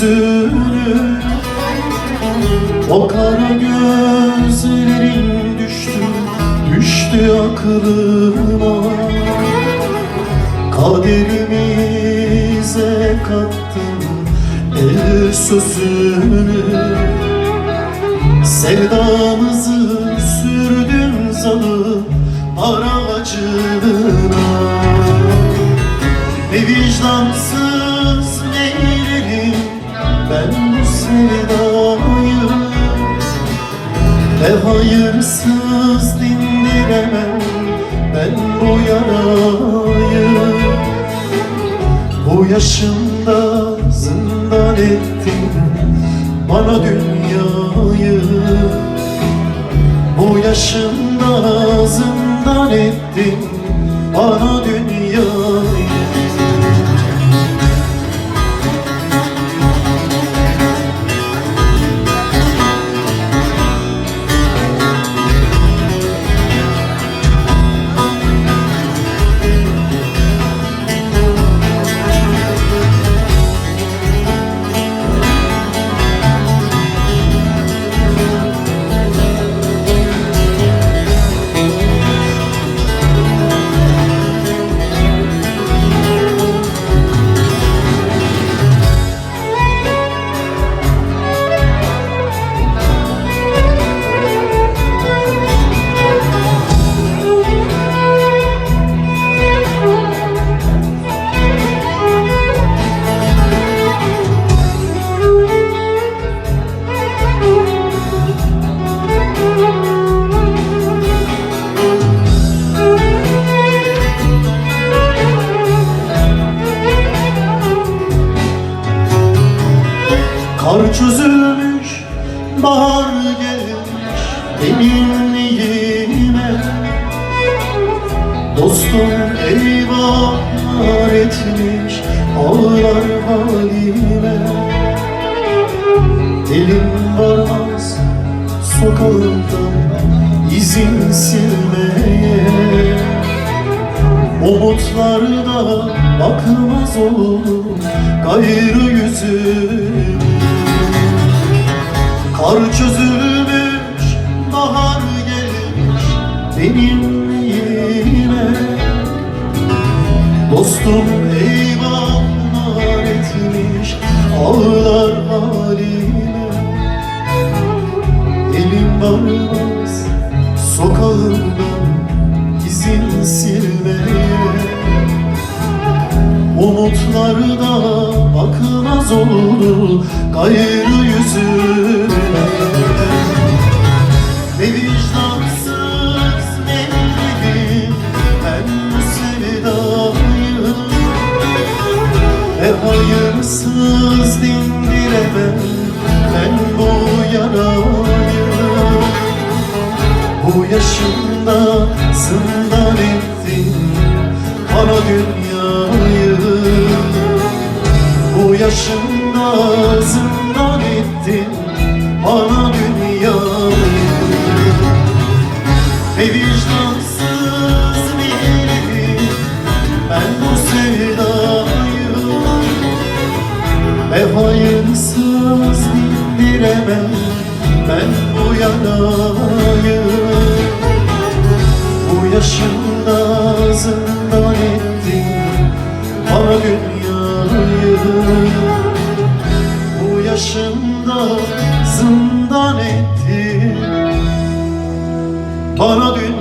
yüzünü. O kara gözlerin düştü aklıma. Kaderimize kattın el sözünü. Sevdamızı sürdün zalim dar ağacına. Ne vicdansız neylerim ben bu sevdayı, ne hayırsız dindiremem ben bu yarayı. Bu yaşımda zindan ettin bana dünyayı. Bu yaşımda zindan ettin bana dünyayı. Kar çözülmüş, bahar gelmiş benim niyime. Dostum eyvahlar etmiş ağlar halime. Elim varmaz sokağından izin silmeye. Umutlarda bakmaz olur gayrı yüzüm. Kar çözülmüş, bahar gelmiş benim niyime. Dostum eyvahlar etmiş ağlar halime. Elim varmaz sokağından izin silmeye. Umutlarda bakmaz olur gayrı yüzüme. Ne vicdansız neylerim ben bu sevdayı, ne hayırsız dindiremem ben bu yarayı. Bu yaşımda zindan ettin bana dünyayı. Bu yaşımda zindan ettin bana dünyayı. Ne vicdansız neylerim ben bu sevdayı, ne hayırsız dindiremem ben bu yarayı. Bu yaşımda zindan ettin bana dünyayı. Bu yaşımda zindan ettin bana dünyayı.